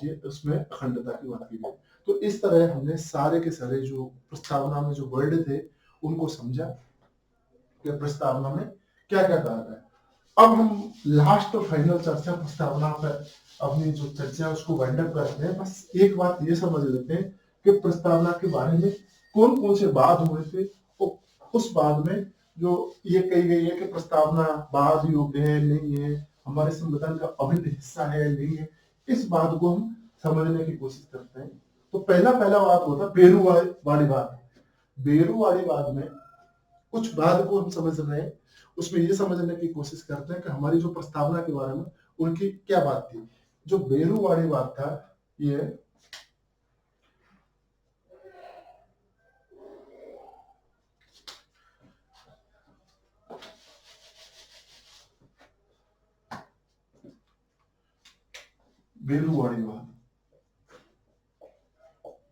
है उसमें अखंडता की बात की गई। तो इस तरह हमने सारे के सारे जो प्रस्तावना में जो वर्ड थे उनको समझा कि प्रस्तावना में क्या क्या कहा गया है। अब हम लास्ट और फाइनल चर्चा प्रस्तावना पर अपनी जो चर्चा है उसको वाइंड अप करते हैं। बस एक बात ये समझ लेते हैं कि प्रस्तावना के बारे में कौन कौन से वाद हुए थे, तो उस वाद में जो ये कही गई है कि प्रस्तावना वाद योग्य है नहीं है, हमारे संविधान का अभिन्न हिस्सा है नहीं है, इस बात को हम समझने की कोशिश करते हैं। तो पहला वाद होता है बेरूवाड़ी वाद। बेरूवाड़ी वाद में कुछ बात को हम समझ रहे हैं, उसमें ये समझने की कोशिश करते हैं कि हमारी जो प्रस्तावना के बारे में उनकी क्या बात थी। जो बेरूवाड़ी बात था, ये बेरूवाड़ी बात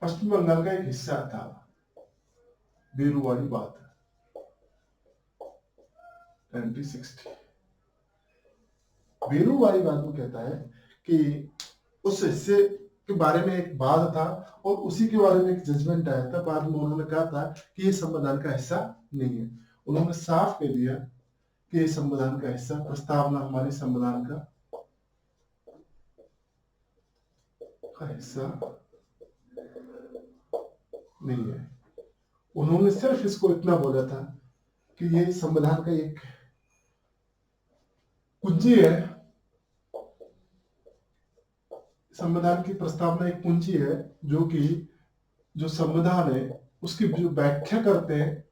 पश्चिम बंगाल का एक हिस्सा था। बेरूवाड़ी बात 1960 बेरूवाड़ी बात में कहता है कि उस हिस्से के बारे में एक वाद था और उसी के बारे में एक जजमेंट आया था। बाद में उन्होंने कहा था कि ये संविधान का हिस्सा नहीं है। उन्होंने साफ कह दिया कि ये संविधान का हिस्सा, प्रस्तावना हमारे संविधान का हिस्सा नहीं है। उन्होंने सिर्फ इसको इतना बोला था कि ये संविधान का एक कुंजी है, संविधान की प्रस्तावना एक कुंजी है जो कि जो संविधान है उसकी जो व्याख्या करते हैं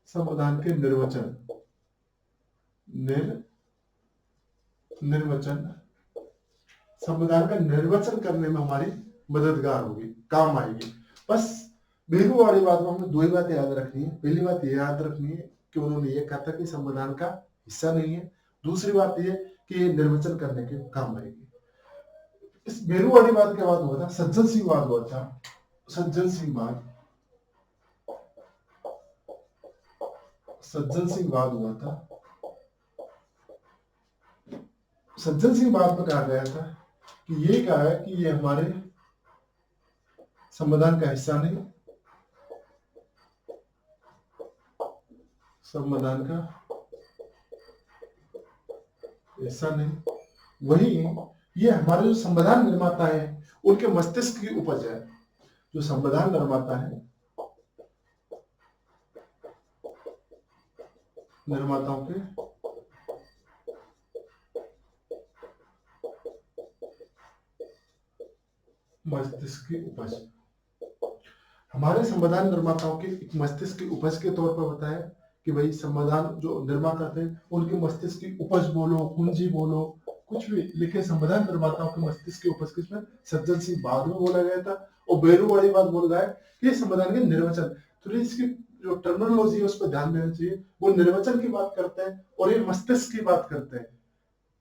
संविधान के निर्वचन संविधान का निर्वचन करने में हमारी मददगार होगी, काम आएगी। बस बेरूवाड़ी बात में हमें दो ही बात याद रखनी है। पहली बात ये याद रखनी है कि उन्होंने ये कहा था कि संविधान का हिस्सा नहीं है। दूसरी बात ये कि ये निर्वचन करने के काम आएगी। इस बेरूवाड़ी बात के बाद हुआ था सज्जन सिंह वाद हुआ था। सज्जन सिंह वाद हुआ था। सज्जन सिंह वाद में कहा गया था कि ये कहा है कि ये हमारे संविधान का हिस्सा नहीं, संविधान का हिस्सा नहीं, वही ये हमारे जो संविधान निर्माता है उनके मस्तिष्क की उपज है। जो संविधान निर्माता है, निर्माताओं के मस्तिष्क की उपज, हमारे संविधान निर्माताओं के एक मस्तिष्क की उपज के तौर पर बताया कि भाई संविधान जो निर्माता थे उनके मस्तिष्क की उपज बोलो, कुंजी बोलो, कुछ भी लिखे, संविधान निर्माताओं के मस्तिष्क की उपज किसमें सज्जन सिंह बाद में बोला गया था। और बेरूवाड़ी बात बोल रहा है कि संविधान के निर्वचन, तो इसकी जो टर्मिनोलॉजी है उस पर ध्यान देना चाहिए। वो निर्वचन की बात करते हैं और ये मस्तिष्क की बात करते हैं।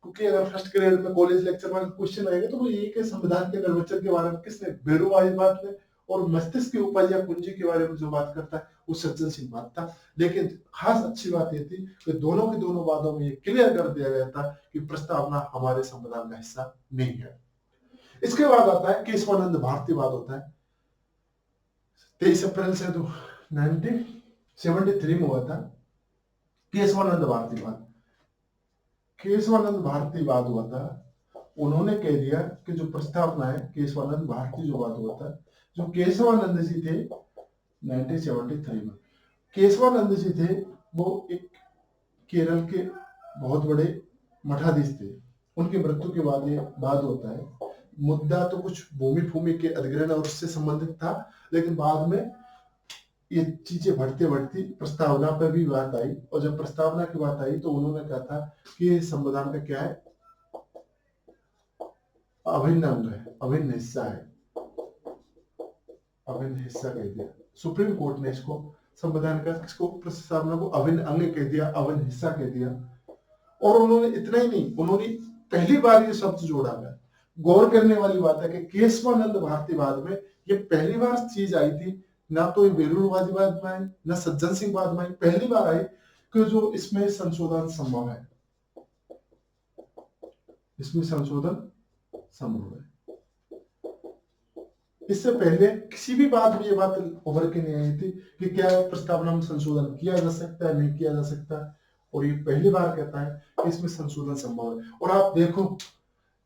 क्योंकि अगर फर्स्ट ग्रेड में कॉलेज लेक्चर में क्वेश्चन आएगा तो वो ये कि संविधान के निर्वचन के बारे में किसने, बेरूवाड़ी बात ने, और मस्तिष्क की उपज या कुंजी के बारे में जो बात करता है वो सज्जन सिंह बात था। लेकिन खास अच्छी बात ये थी कि दोनों के दोनों वादों में ये क्लियर कर दिया गया था कि प्रस्तावना हमारे संविधान का हिस्सा नहीं है। इसके बाद आता है केशवानंद भारती वाद होता है। 23 अप्रैल से 1973 में हुआ था केशवानंद भारती वाद। केशवानंद भारती वाद हुआ था। उन्होंने कह दिया कि जो प्रस्तावना है केशवानंद भारती जो वाद हुआ था, जो केशवानंद जी थे 1973 में, केशवानंद जी थे वो एक केरल के बहुत बड़े मठाधीश थे। उनकी मृत्यु के बाद ये वाद होता है। मुद्दा तो कुछ भूमि के अधिग्रहण और उससे संबंधित था, लेकिन बाद में ये चीजें बढ़ती प्रस्तावना पर भी बात आई। और जब प्रस्तावना की बात आई तो उन्होंने कहा था कि ये संविधान का क्या है, अभिन्न अंग है, अभिन्न हिस्सा है, अभिन्न हिस्सा कह दिया। सुप्रीम कोर्ट ने इसको संविधान का, इसको प्रस्तावना को अभिन्न अंग कह दिया, अभिन्न हिस्सा कह दिया। और उन्होंने इतना ही नहीं, उन्होंने पहली बार ये शब्द जोड़ा है। गौर करने वाली बात है कि केशवानंद भारती वाद में ये पहली बार चीज आई थी, ना तो ये बेरूवाड़ी वाद में आई, ना सज्जन सिंह वाद में आई, पहली बार आई कि जो इसमें संशोधन संभव है, इसमें संशोधन संभव है। इससे पहले किसी भी बात में ये बात उभर के नहीं आई थी कि क्या प्रस्तावना में संशोधन किया जा सकता है, नहीं किया जा सकता। और ये पहली बार कहता है कि इसमें संशोधन संभव है। और आप देखो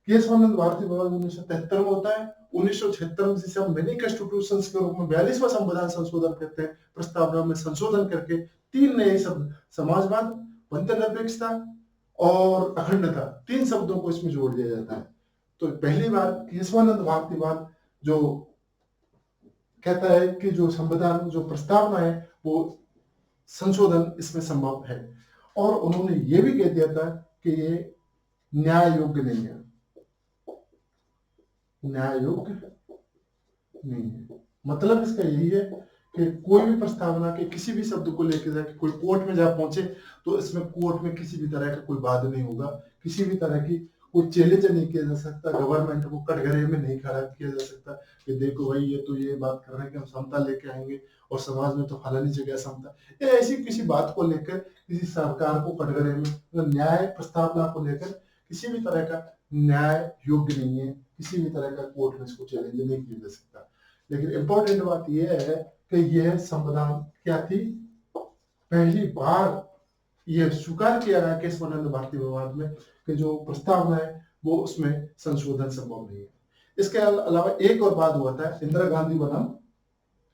केशवानंद भारती विभाग 1973 में होता है, 1976 में जिसे हम मिनी कॉन्स्टिट्यूशन के रूप में 42वां संविधान संशोधन कहते हैं, प्रस्तावना में संशोधन करके 3 नए शब्द समाजवाद, पंथनिरपेक्षता और अखंडता, 3 शब्दों को इसमें जोड़ दिया जाता है। तो पहली बार केशवानंद भारतीवाद जो कहता है कि जो संविधान जो प्रस्तावना है वो संशोधन इसमें संभव है। और उन्होंने ये भी कह दिया था कि ये न्याय योग्य नहीं है, न्याय योग्य नहीं है। मतलब इसका यही है कि कोई भी प्रस्तावना के किसी भी शब्द को लेकर जाके कोई कोर्ट में जा पहुंचे तो इसमें कोर्ट में किसी भी तरह का कोई वाद नहीं होगा, किसी भी तरह की कोई चैलेंज नहीं किया जा सकता, गवर्नमेंट को कटघरे में नहीं खड़ा किया जा सकता कि देखो भाई ये तो ये बात कर रहे हैं कि हम समता लेके आएंगे और समाज में तो फलानी जगह समता, ऐसी किसी बात को लेकर किसी सरकार को कटघरे में, न्याय प्रस्तावना को लेकर किसी भी तरह का न्याय योग्य नहीं है, किसी भी तरह का कोर्ट में इसको चैलेंज नहीं किया जा सकता। लेकिन इंपॉर्टेंट बात यह है कि यह संविधान क्या थी, पहली बार यह स्वीकार किया गया केशवानंद भारती विवाद में कि जो प्रस्तावना है वो उसमें संशोधन संभव नहीं है। इसके अलावा एक और बात हुआ था, इंदिरा गांधी बनाम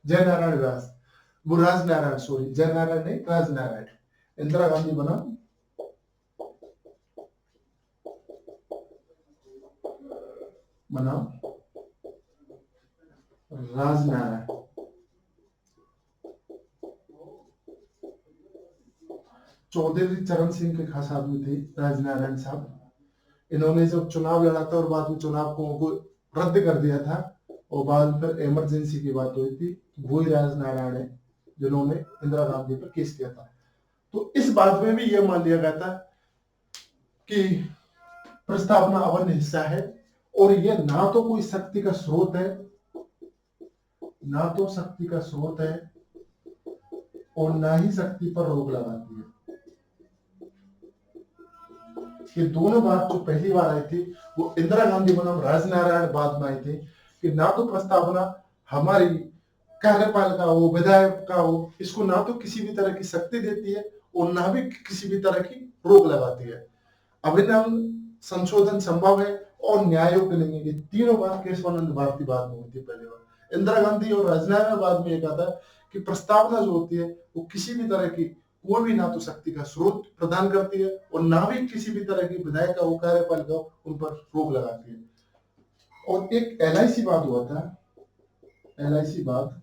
जयनारायण व्यास, वो राजनारायण, सॉरी जयनारायण नहीं राजनारायण, इंदिरा गांधी बनाम राजनारायण। चौधरी चरण सिंह के खास आदमी थे राजनारायण साहब। इन्होंने जब चुनाव लड़ा था और बाद में चुनाव को रद्द कर दिया था और बाद में फिर इमरजेंसी की बात हुई थी, वही राजनारायण है जिन्होंने इंदिरा गांधी पर केस किया था। तो इस बात में भी यह मान लिया गया था कि प्रस्तावना अवन्य हिस्सा है और यह ना तो कोई शक्ति का स्रोत है, ना तो शक्ति का स्रोत है और ना ही शक्ति पर रोक लगाती है। ये दोनों बात जो पहली बार आई थी वो इंदिरा गांधी बनाम राजनारायण बाद में आई थी कि ना तो प्रस्तावना हमारी कार्यपालिका हो, विधायक का हो, इसको ना तो किसी भी तरह की शक्ति देती है और ना भी किसी भी तरह की रोक लगाती है। अभिनव संशोधन संभव है और न्याय योग्य नहीं है। ये तीनों बात केशवानंद भारती बाद में हुई थी पहली बार। इंदिरा गांधी और राजनारायण बाद में एक आता है कि प्रस्तावना जो होती है वो किसी भी तरह की कोई भी ना तो शक्ति का स्रोत प्रदान करती है और ना भी किसी भी तरह की विधायक का हो, कार्यपालिका हो, उन पर रोक लगाती है। और एक LIC बात हुआ था, LIC बात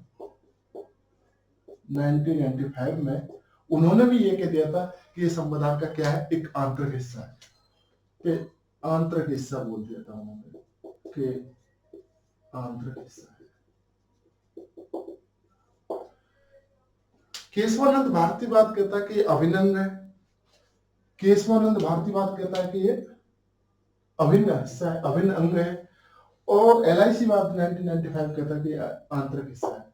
1995 में उन्होंने भी ये कह दिया था कि ये संविधान का क्या है, एक आंतरिक हिस्सा है, कि आंतरिक हिस्सा बोल दिया था उन्होंने कि आंतरिक हिस्सा है। केशवानंद भारतीवाद कहता है कि अभिन्न अंग है, केशवानंद भारतीवाद कहता है कि ये अभिन्न हिस्सा है, अभिन्न अंग है, और LIC बात 1995 कहता है कि आंतरिक हिस्सा है।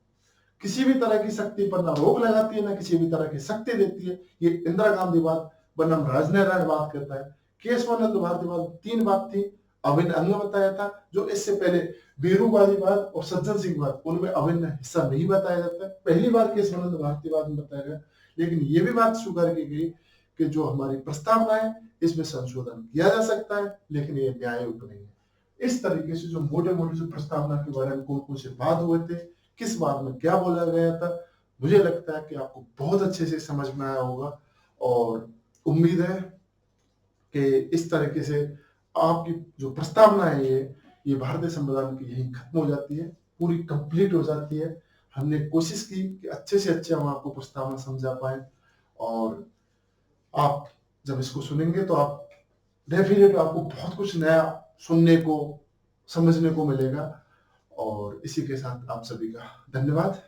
किसी भी तरह की शक्ति पर ना रोक लगाती है ना किसी भी तरह की शक्ति देती है। ये इंदिरा गांधी बात बनाम राजनारायण बात कहता है। केशवानंद भारतीवाद 3 बात थी, अभिन्न अंग बताया था, जो इससे पहले बीरूवादी बात और सज्जन सिंह बात उनमें अभिन्न हिस्सा नहीं बताया जाता है। पहली बार केशवानंद भारतीवाद में बताया गया, लेकिन ये भी बात स्वीकार की गई कि जो हमारी प्रस्तावना है इसमें संशोधन किया जा सकता है, लेकिन ये न्याय योग्य नहीं है। इस तरीके से जो मोटे मोटे जो प्रस्तावना के बारे में कौन से बात हुए थे, किस बात में क्या बोला गया था, मुझे लगता है कि आपको बहुत अच्छे से समझ में आया होगा और उम्मीद है कि इस तरीके से आपकी जो प्रस्तावना है ये भारतीय संविधान की यही खत्म हो जाती है, पूरी कंप्लीट हो जाती है। हमने कोशिश की कि अच्छे से अच्छे हम आपको प्रस्तावना समझा पाए और आप जब इसको सुनेंगे तो आप डेफिनेटली आपको बहुत कुछ नया सुनने को समझने को मिलेगा। और इसी के साथ आप सभी का धन्यवाद।